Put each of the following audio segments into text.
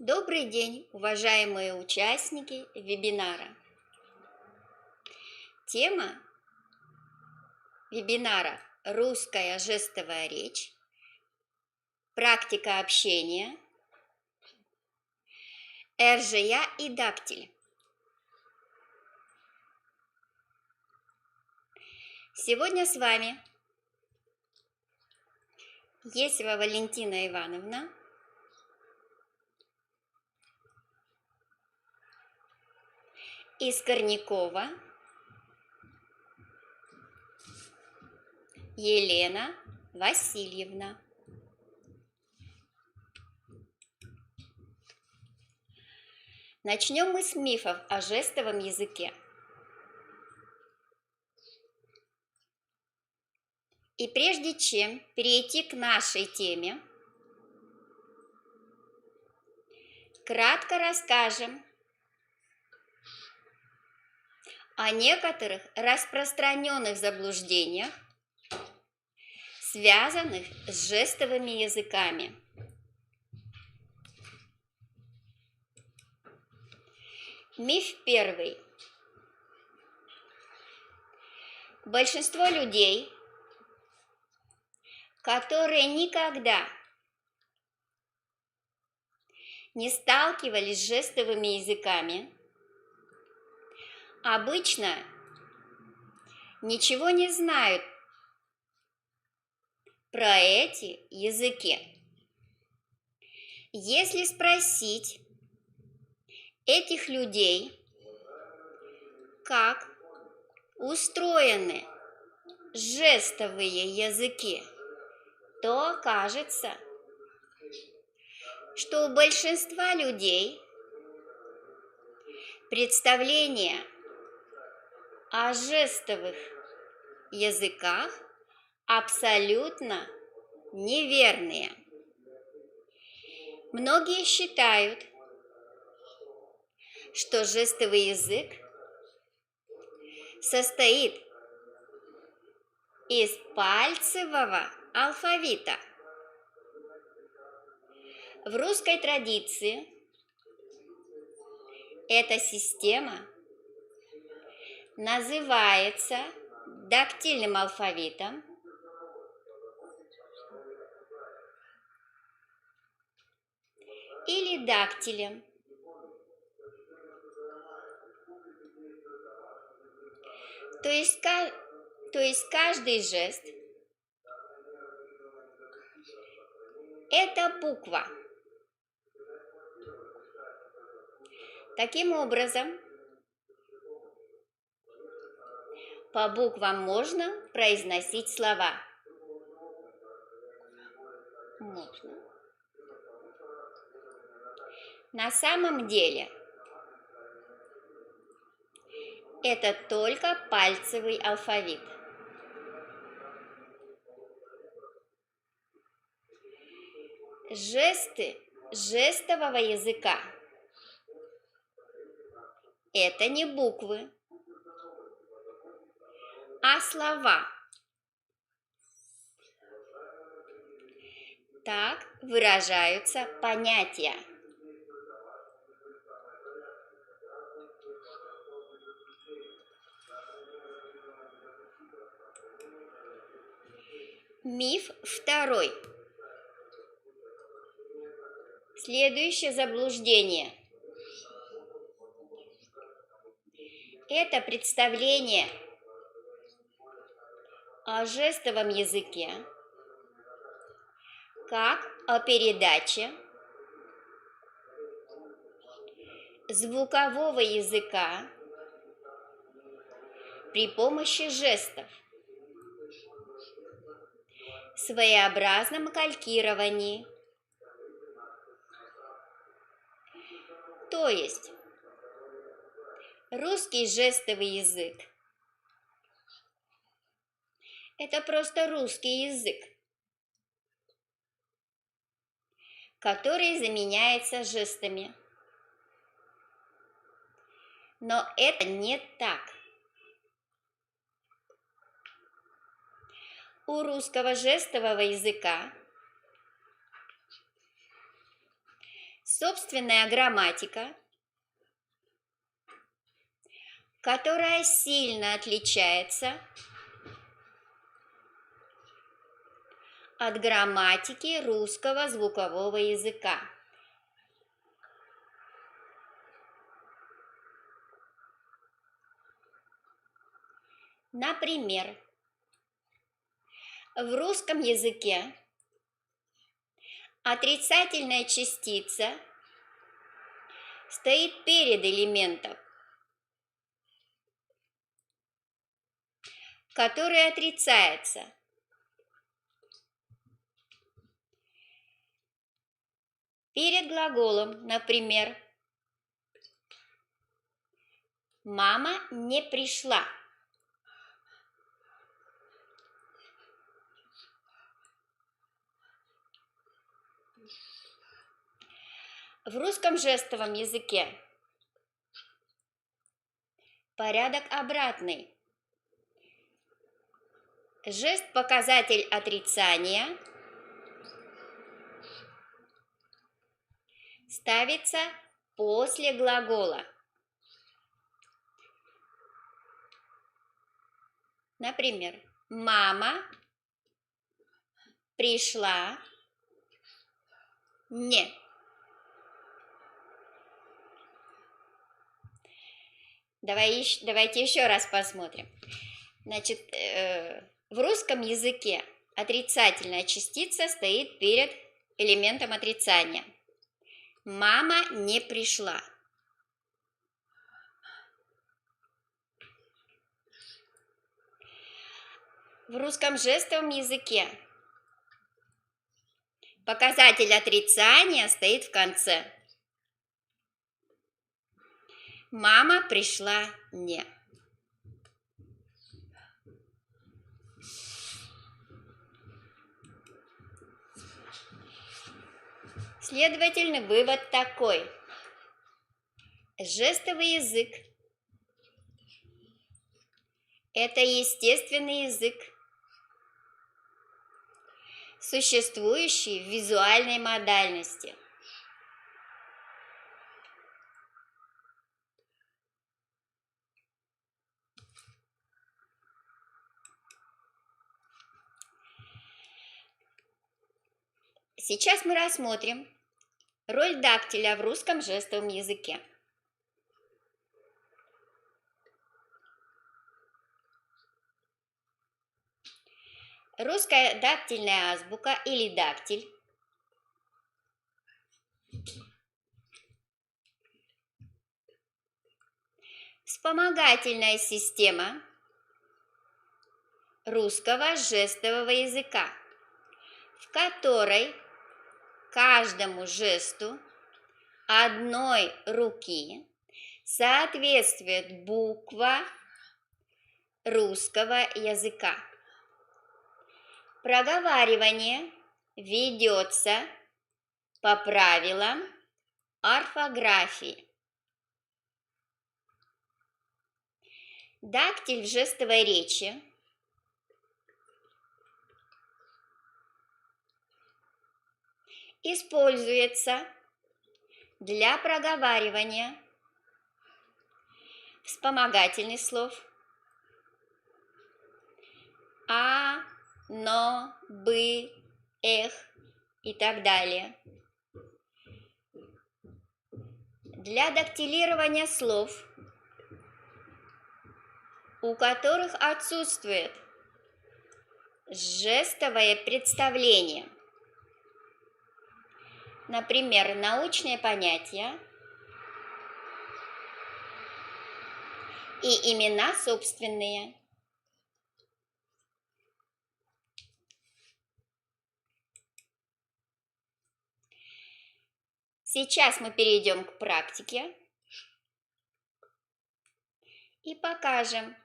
Добрый день, уважаемые участники вебинара. Тема вебинара «Русская жестовая речь. Практика общения. РЖЯ и дактиль». Сегодня с вами Есева Валентина Ивановна, Искорнякова Елена Васильевна. Начнем мы с мифов о жестовом языке. И прежде чем перейти к нашей теме, кратко расскажем о некоторых распространенных заблуждениях, связанных с жестовыми языками. Миф первый. Большинство людей, которые никогда не сталкивались с жестовыми языками, обычно ничего не знают про эти языки. Если спросить этих людей, как устроены жестовые языки, то окажется, что у большинства людей представление о жестовых языках абсолютно неверные. Многие считают, что жестовый язык состоит из пальцевого алфавита. В русской традиции эта система называется дактильным алфавитом или дактилем. То есть каждый жест – это буква. Таким образом, по буквам можно произносить слова. Можно. На самом деле, это только пальцевый алфавит. Жесты жестового языка – это не буквы, а слова. Так выражаются понятия. Миф второй. Следующее заблуждение. Это представление о жестовом языке как о передаче звукового языка при помощи жестов, своеобразном калькировании. То есть русский жестовый язык – это просто русский язык, который заменяется жестами. Но это не так. У русского жестового языка собственная грамматика, которая сильно отличается от грамматики русского звукового языка. Например, в русском языке отрицательная частица стоит перед элементом, который отрицается. Перед глаголом, например, «Мама не пришла». В русском жестовом языке порядок обратный. Жест-показатель отрицания ставится после глагола. Например, «Мама пришла не». Давайте еще раз посмотрим. Значит, в русском языке отрицательная частица стоит перед элементом отрицания. Мама не пришла. В русском жестовом языке показатель отрицания стоит в конце. Мама пришла не. Следовательно, вывод такой. Жестовый язык – это естественный язык, существующий в визуальной модальности. Сейчас мы рассмотрим роль дактиля в русском жестовом языке. Русская дактильная азбука или дактиль – вспомогательная система русского жестового языка, в которой каждому жесту одной руки соответствует буква русского языка. Проговаривание ведется по правилам орфографии. Дактиль в жестовой речи используется для проговаривания вспомогательных слов а, но, бы, эх и так далее. Для дактилирования слов, у которых отсутствует жестовое представление, например, научные понятия и имена собственные. Сейчас мы перейдем к практике и покажем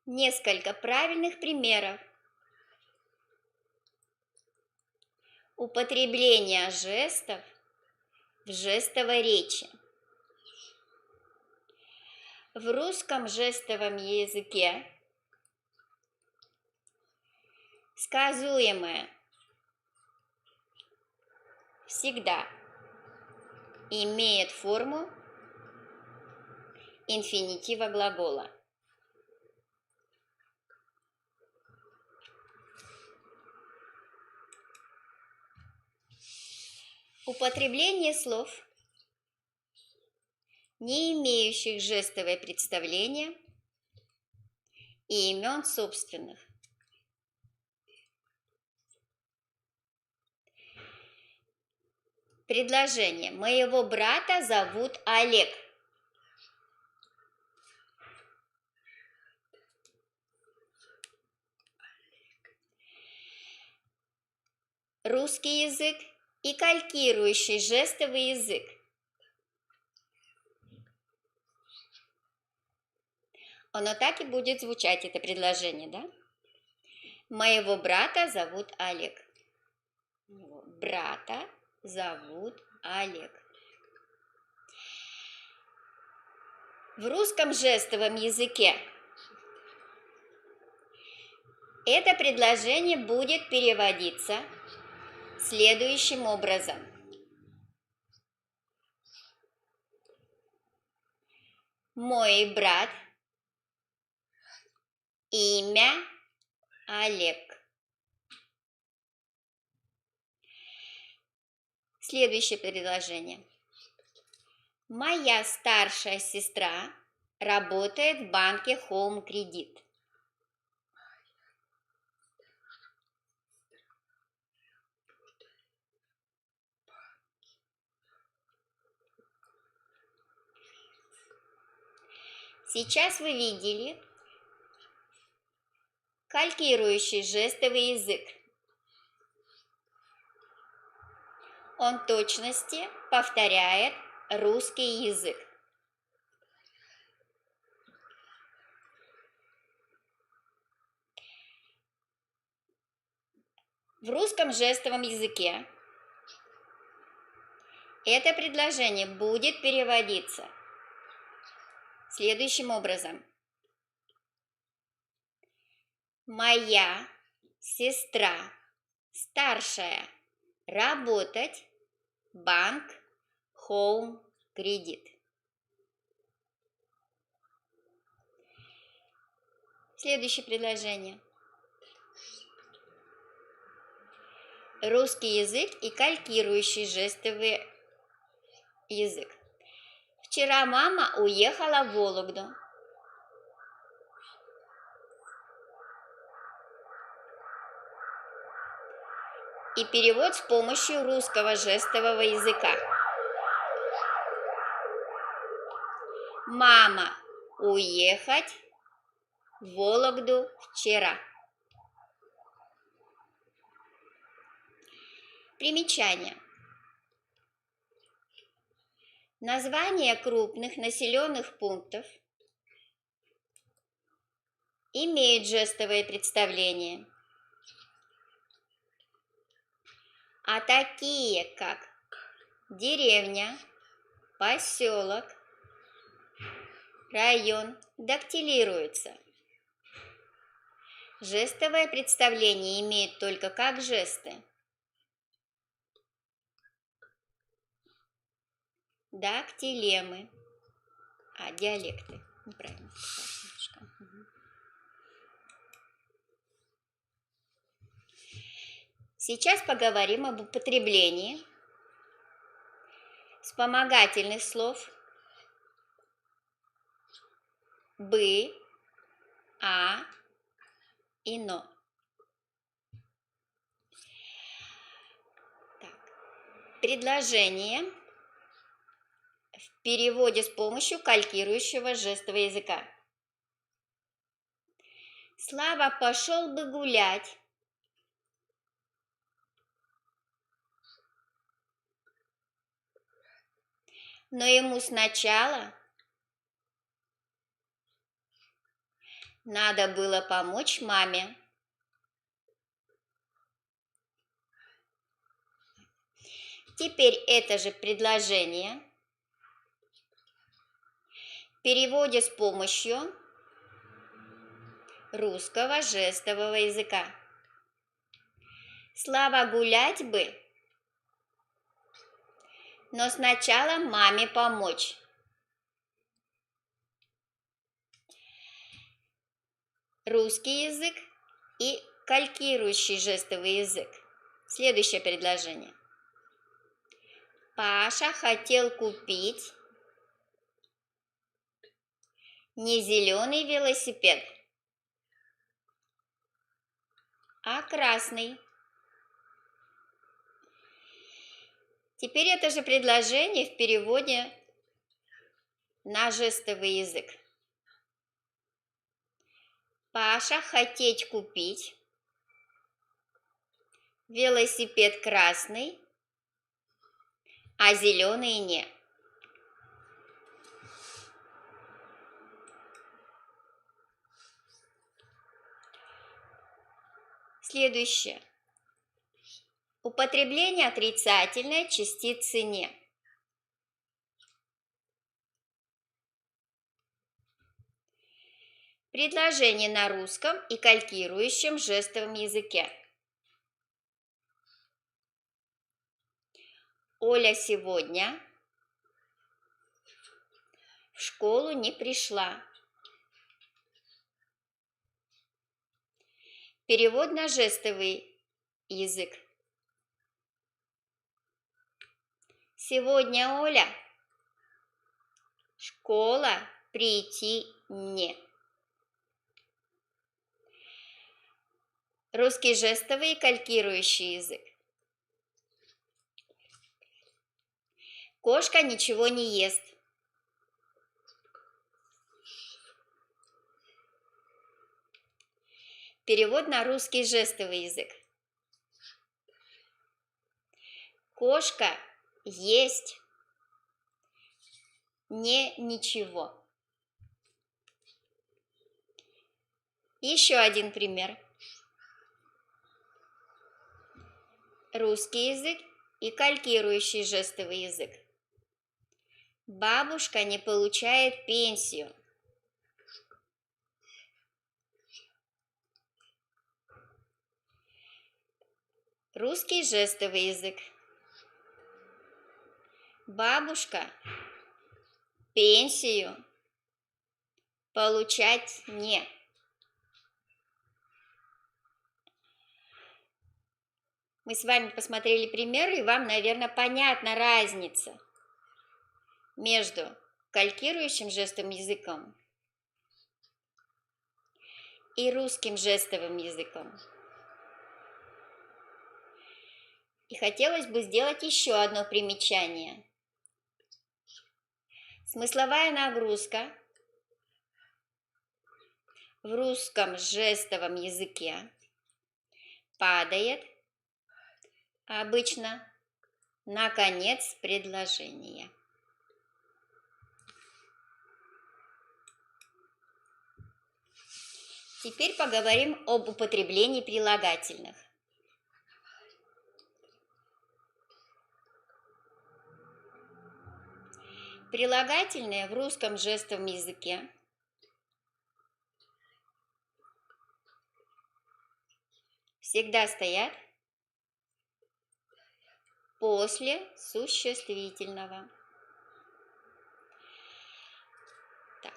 несколько правильных примеров употребления жестов в жестовой речи. В русском жестовом языке сказуемое в всегда имеет форму инфинитива глагола. Употребление слов, не имеющих жестовое представление, и имен собственных. Предложение. Моего брата зовут Олег. Русский язык и калькирующий жестовый язык. Оно так и будет звучать, это предложение, да? Моего брата зовут Олег. Брата зовут Олег. В русском жестовом языке это предложение будет переводиться следующим образом. Мой брат, имя Олег. Следующее предложение. Моя старшая сестра работает в банке Home Credit. Сейчас вы видели калькирующий жестовый язык. Он в точности повторяет русский язык. В русском жестовом языке это предложение будет переводиться следующим образом. Моя сестра старшая работать банк Home Credit. Следующее предложение. Русский язык и калькирующий жестовый язык. Вчера мама уехала в Вологду. И перевод с помощью русского жестового языка. Мама уехать в Вологду вчера. Примечание. Названия крупных населенных пунктов имеют жестовое представление, а такие как деревня, поселок, район дактилируются. Жестовое представление имеет только как жесты. Дактилемы, диалекты. Неправильно. Сейчас поговорим об употреблении вспомогательных слов бы, и но. Предложение в переводе с помощью калькирующего жестового языка. Слава пошел бы гулять. Но ему сначала надо было помочь маме. Теперь это же предложение в переводе с помощью русского жестового языка. Слава гулять бы но сначала маме помочь. Русский язык и калькирующий жестовый язык. Следующее предложение. Паша хотел купить не зеленый велосипед, а красный. Теперь это же предложение в переводе на жестовый язык. Паша хотеть купить велосипед красный, а зеленый не. Следующее. Употребление отрицательной частицы «не». Предложение на русском и калькирующем жестовом языке. Оля сегодня в школу не пришла. Перевод на жестовый язык. Сегодня Оля школа прийти не. Русский жестовый и калькирующий язык. Кошка ничего не ест. Перевод на русский жестовый язык. Кошка есть не ничего. Еще один пример. Русский язык и калькирующий жестовый язык. Бабушка не получает пенсию. Русский жестовый язык. Бабушка пенсию получать не. Мы с вами посмотрели примеры, и вам, наверное, понятна разница между калькирующим жестовым языком и русским жестовым языком. И хотелось бы сделать еще одно примечание. Смысловая нагрузка в русском жестовом языке падает обычно на конец предложения. Теперь поговорим об употреблении прилагательных. Прилагательные в русском жестовом языке всегда стоят после существительного. Так.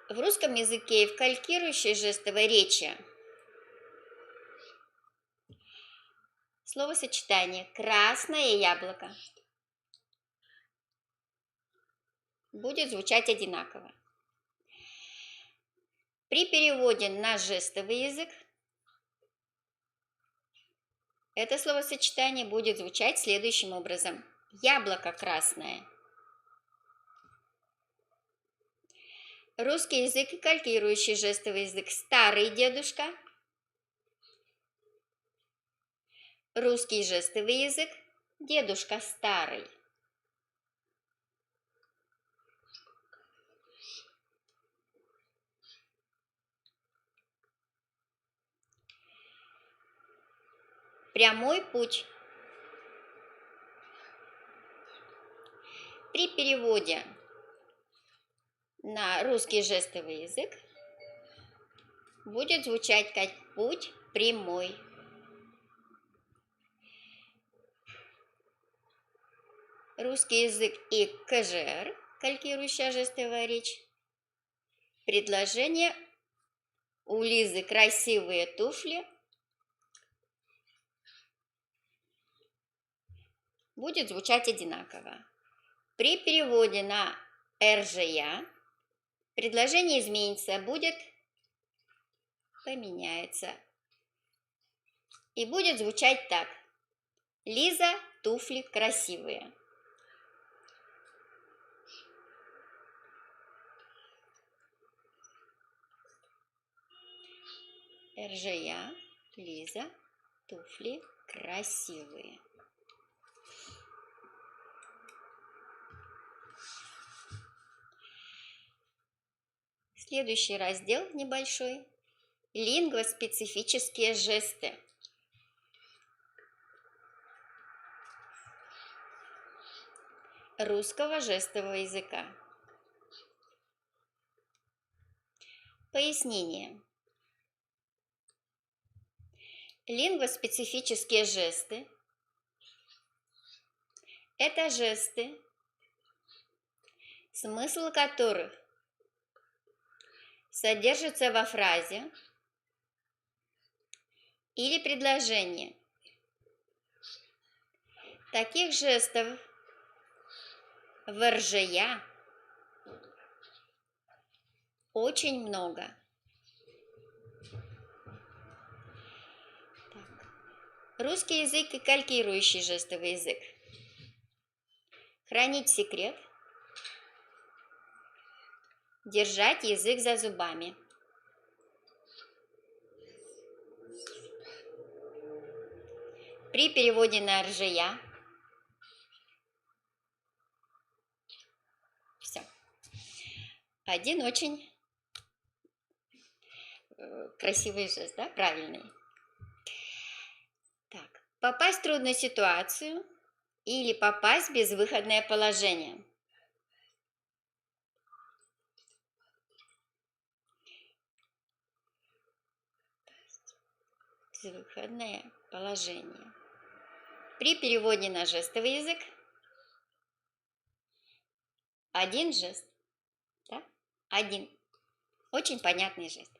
В русском языке и в калькирующей жестовой речи словосочетание «красное яблоко» будет звучать одинаково. При переводе на жестовый язык это словосочетание будет звучать следующим образом. Яблоко красное. Русский язык и калькирующий жестовый язык. Старый дедушка. Русский жестовый язык. Дедушка старый. Прямой путь. При переводе на русский жестовый язык будет звучать как путь прямой. русский язык и КЖР, калькирующая жестовая речь. Предложение: у Лизы красивые туфли будет звучать одинаково. При переводе на РЖЯ предложение изменится, поменяется. И будет звучать так: Лиза, туфли красивые. РЖЯ, Лиза, туфли красивые. Следующий раздел небольшой. Лингвоспецифические жесты. Русского жестового языка. Пояснение. Лингвоспецифические жесты – это жесты, смысл которых содержится во фразе или предложении. Таких жестов в РЖЯ очень много. Русский язык и калькирующий жестовый язык. Хранить секрет. Держать язык за зубами. При переводе на РЖЯ. Все. Один очень красивый жест, да? Правильный. Так. Попасть в трудную ситуацию или попасть в безвыходное положение. Безвыходное положение. При переводе на жестовый язык один жест. Да? Один. Очень понятный жест.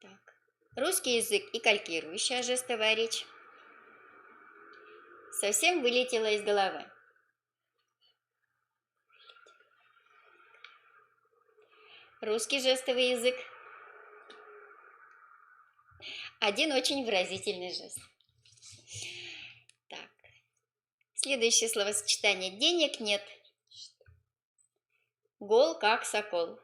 Так. Русский язык и калькирующая жестовая речь совсем вылетела из головы. Русский жестовый язык. Один очень выразительный жест. Так. Следующее словосочетание. Денег нет. Гол как сокол.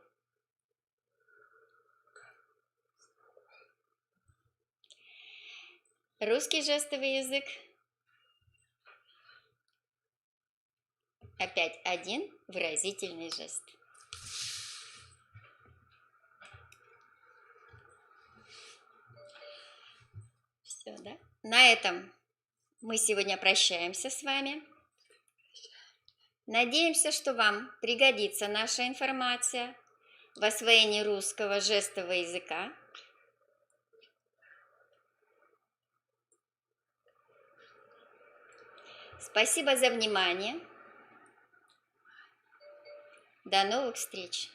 Русский жестовый язык. Опять один выразительный жест. Все, да? На этом мы сегодня прощаемся с вами. Надеемся, что вам пригодится наша информация в освоении русского жестового языка. Спасибо за внимание. До новых встреч!